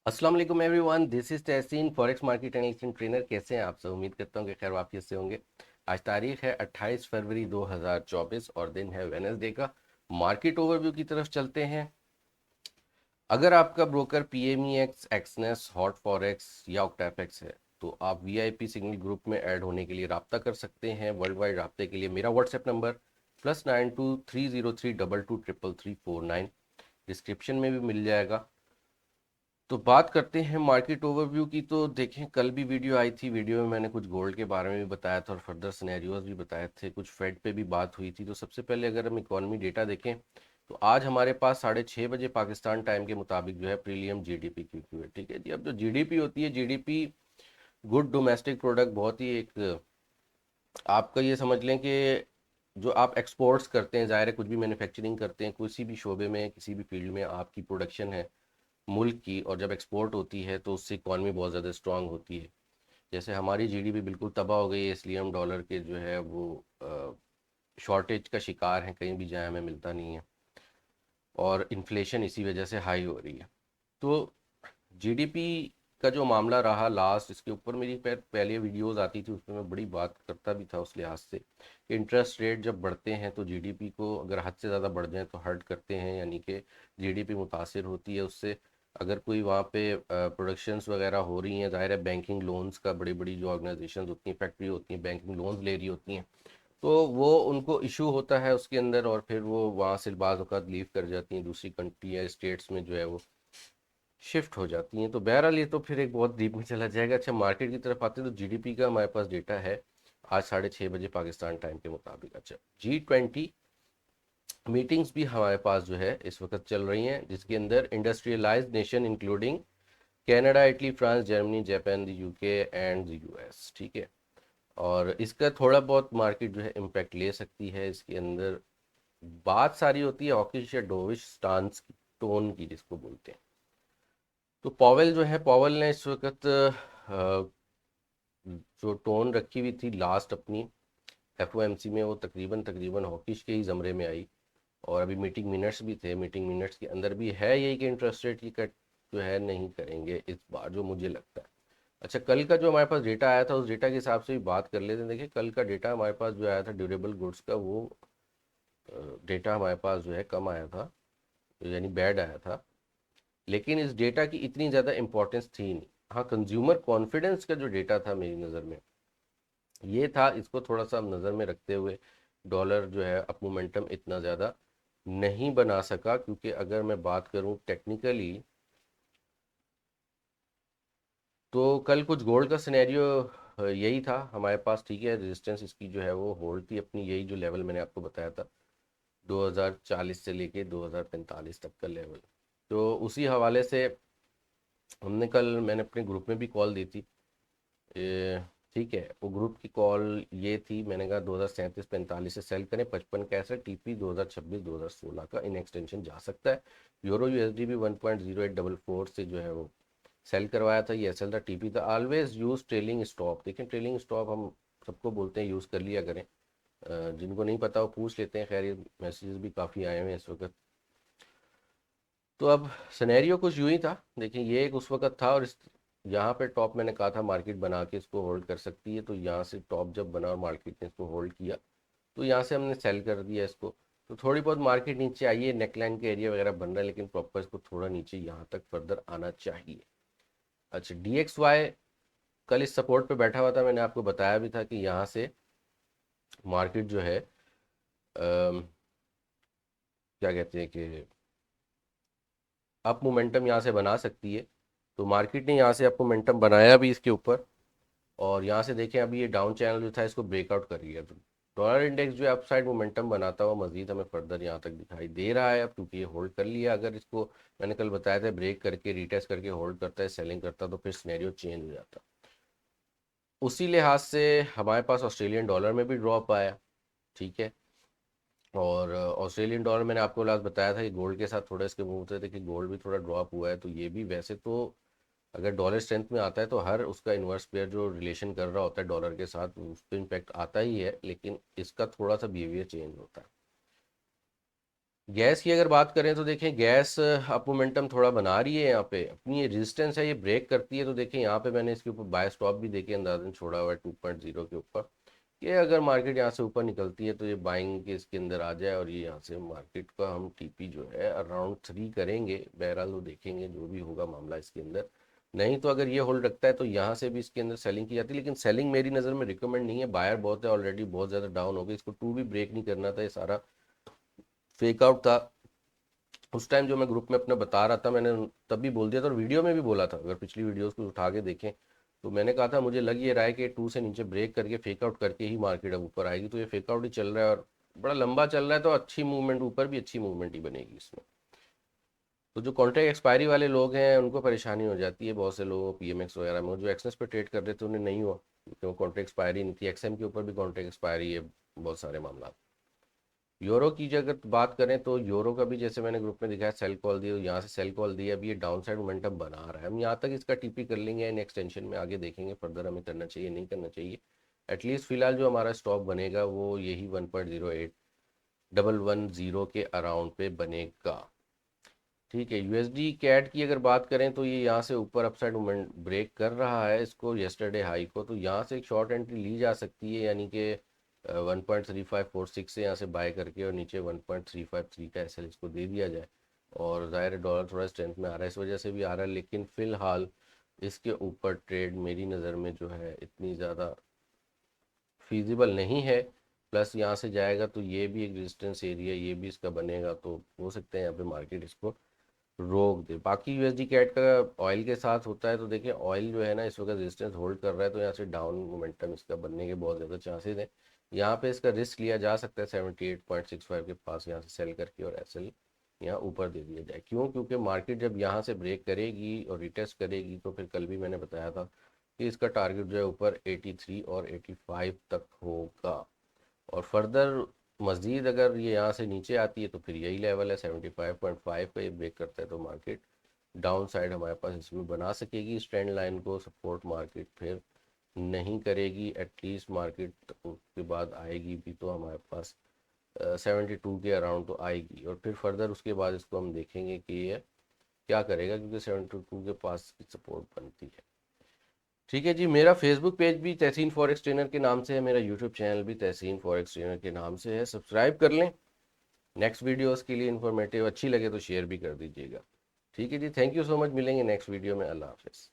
अस्सलाम वालेकुम everyone, this is Tahseen forex market analyst trainer. कैसे हैं आप सब? उम्मीद करता हूँ कि खैर वाफियत से होंगे। आज तारीख है 28 फरवरी 2024 और दिन है वेनसडे का। मार्केट ओवरव्यू की तरफ चलते हैं। अगर आपका ब्रोकर पीएमईएक्स, एक्सनेस, हॉट फॉरेक्स या ऑक्टाफेक्स है तो आप वीआईपी सिग्नल ग्रुप में ऐड होने के लिए रब्ता कर सकते हैं। वर्ल्ड वाइड रब्ते के लिए मेरा व्हाट्सएप नंबर +9230323344 डिस्क्रिप्शन में भी मिल जाएगा। तो बात करते हैं मार्केट ओवरव्यू की। तो देखें, कल भी वीडियो आई थी। वीडियो में मैंने कुछ गोल्ड के बारे में भी बताया था और फर्दर सिनेरियोज भी बताए थे। कुछ फेड पे भी बात हुई थी। तो सबसे पहले अगर हम इकोनॉमी डेटा देखें तो आज हमारे पास 6:30 बजे पाकिस्तान टाइम के मुताबिक जो है प्रीलियम जीडीपी क्यू है। ठीक है जी। अब जो जीडीपी होती है, जीडीपी गुड डोमेस्टिक प्रोडक्ट, बहुत ही एक आपका ये समझ लें कि जो आप एक्सपोर्ट्स करते हैं, ज़ाहिर है कुछ भी मैन्युफैक्चरिंग करते हैं, किसी भी शोबे में, किसी भी फील्ड में आपकी प्रोडक्शन है मुल्क की, और जब एक्सपोर्ट होती है तो उससे इकॉनमी बहुत ज़्यादा स्ट्रांग होती है। जैसे हमारी जीडीपी बिल्कुल तबाह हो गई है, इसलिए हम डॉलर के जो है वो शॉर्टेज का शिकार हैं। कहीं भी जाए हमें मिलता नहीं है और इन्फ्लेशन इसी वजह से हाई हो रही है। तो जीडीपी का जो मामला रहा लास्ट, इसके ऊपर मेरी पहले वीडियोस आती थी, उसमें मैं बड़ी बात करता भी था उस लिहाज से कि इंटरेस्ट रेट जब बढ़ते हैं तो जीडीपी को अगर हद से ज़्यादा बढ़ जाए तो हर्ट करते हैं, यानी कि जीडीपी मुतासिर होती है उससे। अगर कोई वहाँ पे प्रोडक्शंस वगैरह हो रही हैं, ज़ाहिर है बैंकिंग लोन्स का, बड़ी बड़ी जो ऑर्गेनाइजेशन होती हैं, फैक्ट्री होती हैं, बैंकिंग लोन्स ले रही होती हैं, तो वो उनको इशू होता है उसके अंदर, और फिर वो वहाँ से बाज़ औक़ात लीव कर जाती हैं, दूसरी कंट्री या स्टेट्स में जो है वो शिफ्ट हो जाती हैं। तो बहरहाल ये तो फिर एक बहुत डीप में चला जाएगा। अच्छा, मार्केट की तरफ आते हैं तो जीडीपी का हमारे पास डेटा है आज 6:30 बजे पाकिस्तान टाइम के मुताबिक। अच्छा, G20 मीटिंग्स भी हमारे पास जो है इस वक्त चल रही हैं, जिसके अंदर industrialised nation including Canada, Italy, France, Germany, Japan, UK and US. ठीक है। और इसका थोड़ा बहुत मार्केट जो है इम्पैक्ट ले सकती है। इसके अंदर बात सारी होती है हॉकिश या डोविश स्टांस की, टोन की जिसको बोलते हैं। तो पॉवेल जो है, पॉवेल ने इस वक्त जो टोन रखी हुई थी लास्ट अपनी एफओएमसी में, वो तकरीबन तकरीबन हॉकिश के ही ज़मरे में आई। और अभी मीटिंग मिनट्स भी थे, मीटिंग मिनट्स के अंदर भी है यही कि इंटरेस्ट रेट की कट जो है नहीं करेंगे इस बार, जो मुझे लगता है। अच्छा, कल का जो हमारे पास डेटा आया था उस डेटा के हिसाब से भी बात कर लेते हैं। देखिए, कल का डेटा हमारे पास जो आया था ड्यूरेबल गुड्स का, वो डेटा हमारे पास जो है कम आया था, यानी बैड आया था। लेकिन इस डेटा की इतनी ज़्यादा इंपॉर्टेंस थी नहीं। हाँ, कंज्यूमर कॉन्फिडेंस का जो डेटा था मेरी नज़र में ये था, इसको थोड़ा सा नज़र में रखते हुए डॉलर जो है अप मोमेंटम इतना ज़्यादा नहीं बना सका। क्योंकि अगर मैं बात करूं टेक्निकली तो कल कुछ गोल्ड का सिनेरियो यही था हमारे पास। ठीक है, रेजिस्टेंस इसकी जो है वो होल्ड थी अपनी, यही जो लेवल मैंने आपको बताया था 2040 से लेके 2045 तक का लेवल। तो उसी हवाले से हमने कल, मैंने अपने ग्रुप में भी कॉल दी थी। ए, ठीक है, वो ग्रुप की कॉल ये थी, मैंने कहा 2037-45 से सेल करें, 55 कैसे टीपी 2026-2016 का इन एक्सटेंशन जा सकता है। यूरो यूएसडी भी 1.0844 से जो है वो सेल करवाया था, ये एसएल था, टीपी था। Always use trailing stop. देखें, ट्रेलिंग स्टॉप हम सबको बोलते हैं यूज़ कर लिया करें। जिनको नहीं पता वो पूछ लेते हैं। खैर, ये मैसेजेस भी काफ़ी आए हुए हैं इस वक्त। तो अब सिनेरियो कुछ यूं ही था। देखिए, ये एक उस वक्त था, और इस यहाँ पे टॉप मैंने कहा था मार्केट बना के इसको होल्ड कर सकती है। तो यहाँ से टॉप जब बना और मार्केट ने इसको होल्ड किया तो यहाँ से हमने सेल कर दिया इसको। तो थोड़ी बहुत मार्केट नीचे आई है, नेकलाइन का एरिया वगैरह बन रहा है, लेकिन प्रॉपर इसको थोड़ा नीचे यहाँ तक फर्दर आना चाहिए। अच्छा, DXY कल इस सपोर्ट पे बैठा हुआ था, मैंने आपको बताया भी था कि यहाँ से मार्केट जो है क्या कहते हैं कि अप मोमेंटम यहाँ से बना सकती है। तो मार्केट ने यहाँ से अप मोमेंटम बनाया भी इसके ऊपर। और यहाँ से देखें, अभी ये डाउन चैनल जो था इसको ब्रेकआउट कर लिया। तो डॉलर इंडेक्स जो है अपसाइड मोमेंटम बनाता हुआ मजीद हमें फर्दर यहाँ तक दिखाई दे रहा है। अब क्योंकि ये होल्ड कर लिया, अगर इसको मैंने कल बताया था ब्रेक करके रीटेस्ट करके होल्ड करता है, सेलिंग करता, तो फिर सिनेरियो चेंज हो जाता। उसी लिहाज से हमारे पास ऑस्ट्रेलियन डॉलर में भी ड्रॉप आया। ठीक है। और ऑस्ट्रेलियन डॉलर मैंने आपको लास्ट बताया था कि गोल्ड के साथ थोड़ा इसके मूव होते थे कि गोल्ड भी थोड़ा ड्रॉप हुआ है। तो ये भी वैसे तो अगर डॉलर स्ट्रेंथ में आता है तो हर उसका इन्वर्स पेयर जो रिलेशन कर रहा होता है डॉलर के साथ, उस पर इम्पैक्ट आता ही है, लेकिन इसका थोड़ा सा बिहेवियर चेंज होता है। गैस की अगर बात करें तो देखें गैस अप मोमेंटम थोड़ा बना रही है, यहाँ पे अपनी ये रेजिस्टेंस है, ये ब्रेक करती है तो देखें यहाँ पे मैंने इसके ऊपर बाय स्टॉप भी देखे अंदाजन छोड़ा हुआ है 2.0 के ऊपर। ये अगर मार्केट यहाँ से ऊपर निकलती है तो ये बाइंग के इसके अंदर आ जाए और ये यहाँ से मार्केट का हम टीपी जो है अराउंड 3 करेंगे। बहरहाल वो देखेंगे जो भी होगा मामला इसके अंदर। नहीं तो अगर ये होल्ड रखता है तो यहाँ से भी इसके अंदर सेलिंग की जाती है, लेकिन सेलिंग मेरी नज़र में रिकमेंड नहीं है। बायर बहुत है ऑलरेडी, बहुत ज़्यादा डाउन हो गई, इसको 2 भी ब्रेक नहीं करना था, ये सारा फेक आउट था। उस टाइम जो मैं ग्रुप में अपना बता रहा था मैंने तब भी बोल दिया था और वीडियो में भी बोला था, अगर पिछली वीडियोस को उठा के देखें तो मैंने कहा था मुझे लग ये रहा है कि 2 से नीचे ब्रेक करके फेक आउट करके ही मार्केट अब ऊपर आएगी। तो ये फेक आउट ही चल रहा है और बड़ा लंबा चल रहा है, तो अच्छी मूवमेंट ऊपर भी अच्छी मूवमेंट ही बनेगी इसमें। तो जो कॉन्ट्रैक्ट एक्सपायरी वाले लोग हैं उनको परेशानी हो जाती है, बहुत से लोगों को पीएमएक्स वगैरह में, जो एक्सनेस पे ट्रेड कर रहे थे उन्हें नहीं हुआ क्योंकि वो कॉन्ट्रैक्ट एक्सपायरी नहीं थी। एक्सएम के ऊपर भी कॉन्ट्रैक्ट एक्सपायरी है, बहुत सारे मामला। यूरो की अगर बात करें तो यूरो का भी जैसे मैंने ग्रुप में दिखाया सेल कॉल दी, यहाँ से सेल कॉल दी, अभी ये डाउन साइड मोमेंटम बना रहा है। हम यहाँ तक इसका टीपी कर लेंगे इन एक्सटेंशन में, आगे देखेंगे फर्दर हमें करना चाहिए नहीं करना चाहिए। एटलीस्ट फिलहाल जो हमारा स्टॉप बनेगा वो यही 1.08110 के अराउंड पे बनेगा। ठीक है, यूएसडी कैट की अगर बात करें तो ये यहाँ से ऊपर अपसाइड मूवमेंट ब्रेक कर रहा है इसको यस्टरडे हाई को, तो यहाँ से एक शॉर्ट एंट्री ली जा सकती है, यानी कि 1.3546 से यहाँ से बाय करके और नीचे 1.353 का एसएल इसको दे दिया जाए। और ज़ाहिर है डॉलर थोड़ा स्ट्रेंथ में आ रहा है, इस वजह से भी आ रहा है, लेकिन फ़िलहाल इसके ऊपर ट्रेड मेरी नज़र में जो है इतनी ज़्यादा फीजिबल नहीं है। प्लस यहाँ से जाएगा तो ये भी एक रेजिस्टेंस एरिया ये भी इसका बनेगा, तो हो सकता है यहाँ पे मार्केट इसको रोक दे। बाकी यूएसडी कैट का ऑयल के साथ होता है तो देखिए ऑयल जो है ना इस वक्त रेजिस्टेंस होल्ड कर रहा है, तो यहाँ से डाउन मोमेंटम इसका बनने के बहुत ज़्यादा चांसेस हैं। यहाँ पे इसका रिस्क लिया जा सकता है 78.65 के पास यहाँ से सेल करके और एसएल यहाँ ऊपर दे दिया जाए। क्यों? क्योंकि मार्केट जब यहाँ से ब्रेक करेगी और रिटेस्ट करेगी तो फिर कल भी मैंने बताया था कि इसका टारगेट जो है ऊपर 83 और 85 तक होगा। और फर्दर मज़ीद अगर ये यहाँ से नीचे आती है तो फिर यही लेवल है 75.5 का, ये ब्रेक करता है तो मार्केट डाउन साइड हमारे पास इसमें बना सकेगी। इस ट्रेंड लाइन को सपोर्ट मार्केट फिर नहीं करेगी, एटलीस्ट मार्केट उसके बाद आएगी भी तो हमारे पास 72 के अराउंड तो आएगी, और फिर फर्दर उसके बाद इसको हम देखेंगे कि ये क्या करेगा, क्योंकि 72 के पास की सपोर्ट बनती है। ठीक है जी, मेरा फेसबुक पेज भी तहसीन फॉरेक्स ट्रेनर के नाम से है, मेरा यूट्यूब चैनल भी तहसीन फॉरेक्स ट्रेनर के नाम से है, सब्सक्राइब कर लें। नेक्स्ट वीडियोस के लिए इन्फॉर्मेटिव अच्छी लगे तो शेयर भी कर दीजिएगा। ठीक है जी, थैंक यू सो मच, मिलेंगे नेक्स्ट वीडियो में। अल्लाह हाफिज़।